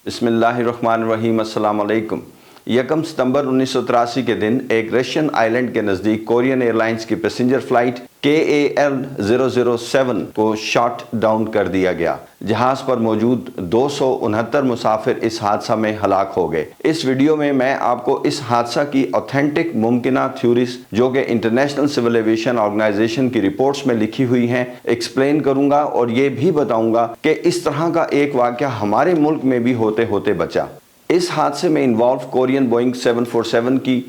بسم اللہ الرحمن الرحیم۔ السلام علیکم۔ 1 ستمبر 1983 کے دن ایک رشین آئلینڈ کے نزدیک کورین ایئرلائنز کی پیسنجر فلائٹ KAL 007 کو شاٹ ڈاؤن کر دیا گیا۔ جہاز پر موجود 269 مسافر اس حادثہ میں ہلاک ہو گئے۔ اس ویڈیو میں میں آپ کو اس حادثہ کی اوتھینٹک ممکنہ تھیوریز جو کہ انٹرنیشنل سول ایویشن آرگنائزیشن کی رپورٹس میں لکھی ہوئی ہیں ایکسپلین کروں گا، اور یہ بھی بتاؤں گا کہ اس طرح کا ایک واقعہ ہمارے ملک میں بھی ہوتے ہوتے بچا۔ اس حادثے میں انوالو کورین بوئنگ 747 کی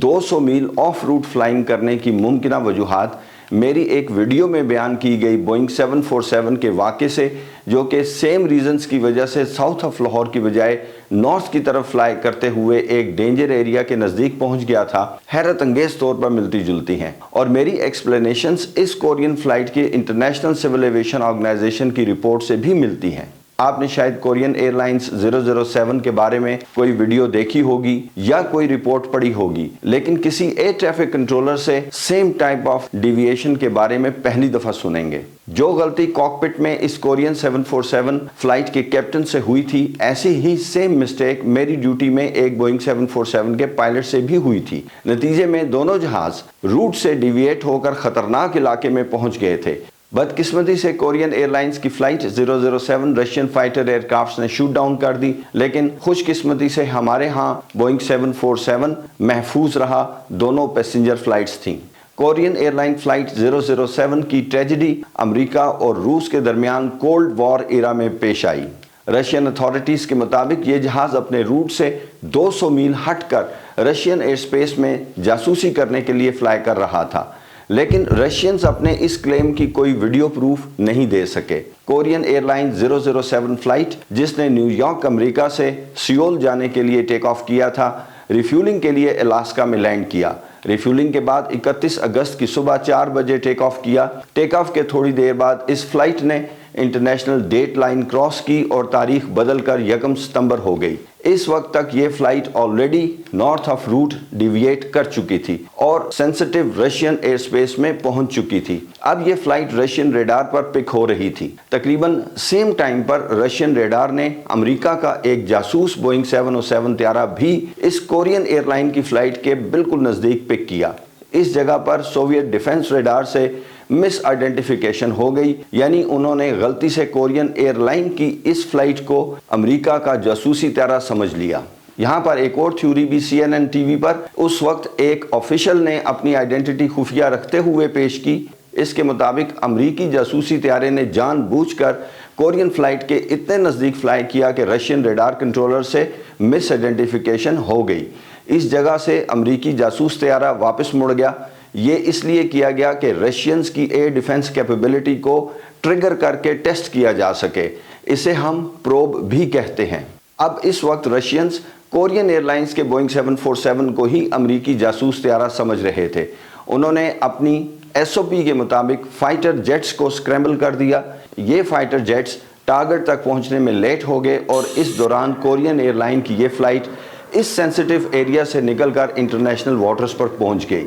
200 میل آف روٹ فلائنگ کرنے کی ممکنہ وجوہات میری ایک ویڈیو میں بیان کی گئی بوئنگ 747 کے واقعے سے، جو کہ سیم ریزنز کی وجہ سے ساؤتھ آف لاہور کی بجائے نارتھ کی طرف فلائی کرتے ہوئے ایک ڈینجر ایریا کے نزدیک پہنچ گیا تھا، حیرت انگیز طور پر ملتی جلتی ہیں، اور میری ایکسپلینیشنز اس کورین فلائٹ کے انٹرنیشنل سول ایویشن آرگنائزیشن کی رپورٹ سے بھی ملتی ہیں۔ آپ نے شاید کورین ایئرلائنز 007 کے بارے میں کوئی ویڈیو دیکھی ہوگی یا کوئی رپورٹ پڑھی ہوگی، لیکن کسی ایئر ٹریفک کنٹرولر سے سیم ٹائپ آف ڈیویشن کے بارے میں پہلی دفعہ سنیں گے۔ جو غلطی کاکپٹ میں اس کورین 747 فلائٹ کے کیپٹن سے ہوئی تھی، ایسی ہی سیم مسٹیک میری ڈیوٹی میں ایک بوئنگ 747 کے پائلٹ سے بھی ہوئی تھی۔ نتیجے میں دونوں جہاز روٹ سے ڈیویٹ ہو کر خطرناک علاقے میں پہنچ گئے تھے۔ بدقسمتی سے کورین ایئرلائنز کی flight 007 Russian fighter aircrafts نے شوٹ ڈاؤن کر دی، لیکن خوش قسمتی سے ہمارے ہاں بوئنگ 747 محفوظ رہا۔ دونوں پیسنجر فلائٹس تھیں۔ کورین ایئرلائن فلائٹ 007 کی ٹریجڈی امریکہ اور روس کے درمیان کولڈ وار ایرا میں پیش آئی۔ رشین اتھارٹیز کے مطابق یہ جہاز اپنے روٹ سے 200 میل ہٹ کر رشین ایئر سپیس میں جاسوسی کرنے کے لیے فلائی کر رہا تھا، لیکن رشینز اپنے اس کلیم کی کوئی ویڈیو پروف نہیں دے سکے۔ کورین ایئرلائن 007 فلائٹ جس نے نیو یارک امریکہ سے سیول جانے کے لیے ٹیک آف کیا تھا، ریفیولنگ کے لیے الاسکا میں لینڈ کیا۔ ریفیولنگ کے بعد 31 اگست کی صبح 4 بجے ٹیک آف کیا۔ ٹیک آف کے تھوڑی دیر بعد اس فلائٹ نے انٹرنیشنل ڈیٹ لائن کراس کی اور تاریخ بدل کر 1 ستمبر ہو گئی۔ اس وقت تک یہ flight already north of root deviate کر چکی تھی اور سینسٹیو رشین ایئر سپیس میں پہنچ چکی تھی۔ اب یہ فلائٹ رشین ریڈار پر پک ہو رہی تھی۔ تقریباً سیم ٹائم پر رشین ریڈار نے امریکہ کا ایک جاسوس بوئنگ 707 طیارہ بھی اس کورین ایئر لائن کی فلائٹ کے بالکل نزدیک پک کیا۔ اس جگہ پر سوویت ڈیفنس ریڈار سے مس آئیڈینٹیفیکیشن ہو گئی، یعنی انہوں نے غلطی سے کورین ایئر لائن کی اس فلائٹ کو امریکہ کا جاسوسی طیارہ سمجھ لیا۔ یہاں پر ایک اور تھیوری بھی CNN ٹی وی پر اس وقت ایک آفیشل نے اپنی آئیڈینٹی خفیہ رکھتے ہوئے پیش کی۔ اس کے مطابق امریکی جاسوسی طیارے نے جان بوجھ کر کورین فلائٹ کے اتنے نزدیک فلائی کیا کہ رشین ریڈار کنٹرولر سے مس آئیڈینٹیفیکیشن ہو گئی۔ اس جگہ سے امریکی جاسوس طیارہ واپس مڑ گیا۔ یہ اس لیے کیا گیا کہ رشینز کی ایئر ڈیفنس کیپیبلٹی کو ٹریگر کر کے ٹیسٹ کیا جا سکے۔ اسے ہم پروب بھی کہتے ہیں۔ اب اس وقت رشینز کورین ایئرلائنز کے بوئنگ 747 کو ہی امریکی جاسوس طیارہ سمجھ رہے تھے۔ انہوں نے اپنی SOP کے مطابق فائٹر جیٹس کو سکریمبل کر دیا۔ یہ فائٹر جیٹس ٹارگٹ تک پہنچنے میں لیٹ ہو گئے اور اس دوران کورین ایئرلائن کی یہ فلائٹ اس سینسٹیو ایریا سے نکل کر انٹرنیشنل واٹرز پر پہنچ گئی،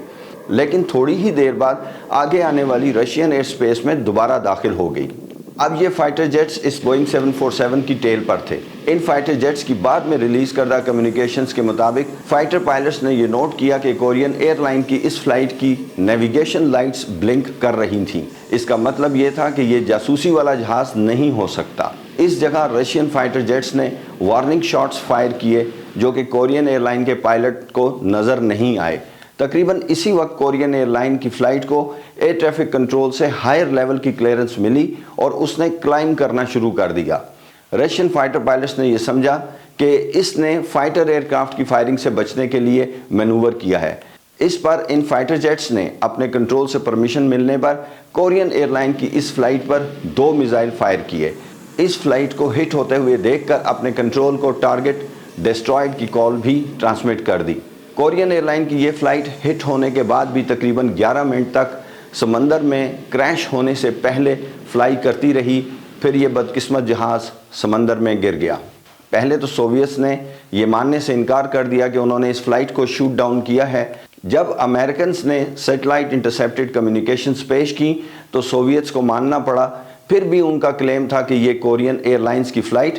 لیکن تھوڑی ہی دیر بعد آگے آنے والی رشین ایئر سپیس میں دوبارہ داخل ہو گئی۔ اب یہ فائٹر جیٹس اس بوئنگ 747 کی ٹیل پر تھے۔ ان فائٹر جیٹس کی بعد میں ریلیز کردہ کمیونیکیشنز کے مطابق فائٹر پائلٹس نے یہ نوٹ کیا کہ کورین ایئر لائن کی اس فلائٹ کی نیویگیشن لائٹس بلنک کر رہی تھیں۔ اس کا مطلب یہ تھا کہ یہ جاسوسی والا جہاز نہیں ہو سکتا۔ اس جگہ رشین فائٹر جیٹس نے وارننگ شاٹس فائر کیے جو کہ کورین ایئر لائن کے پائلٹ کو نظر نہیں آئے۔ تقریباً اسی وقت کورین ایئر لائن کی فلائٹ کو ایئر ٹریفک کنٹرول سے ہائر لیول کی کلیئرنس ملی اور اس نے کلائم کرنا شروع کر دیا۔ رشین فائٹر پائلٹس نے یہ سمجھا کہ اس نے فائٹر ایئر کرافٹ کی فائرنگ سے بچنے کے لیے مینوور کیا ہے۔ اس پر ان فائٹر جیٹس نے اپنے کنٹرول سے پرمیشن ملنے پر کورین ایئر لائن کی اس فلائٹ پر 2 میزائل فائر کیے۔ اس فلائٹ کو ہٹ ہوتے ہوئے دیکھ کر اپنے کنٹرول کو ٹارگٹ ڈسٹرائیڈ کی کال بھی ٹرانسمٹ کر دی۔ کورین ایئر لائن کی یہ فلائٹ ہٹ ہونے کے بعد بھی تقریباً 11 منٹ تک سمندر میں کریش ہونے سے پہلے فلائی کرتی رہی، پھر یہ بدقسمت جہاز سمندر میں گر گیا۔ پہلے تو سوویتس نے یہ ماننے سے انکار کر دیا کہ انہوں نے اس فلائٹ کو شوٹ ڈاؤن کیا ہے۔ جب امریکنز نے سیٹلائٹ انٹرسیپٹڈ کمیونیکیشنز پیش کی تو سوویتس کو ماننا پڑا۔ پھر بھی ان کا کلیم تھا کہ یہ کورین ایئر لائنز کی فلائٹ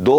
2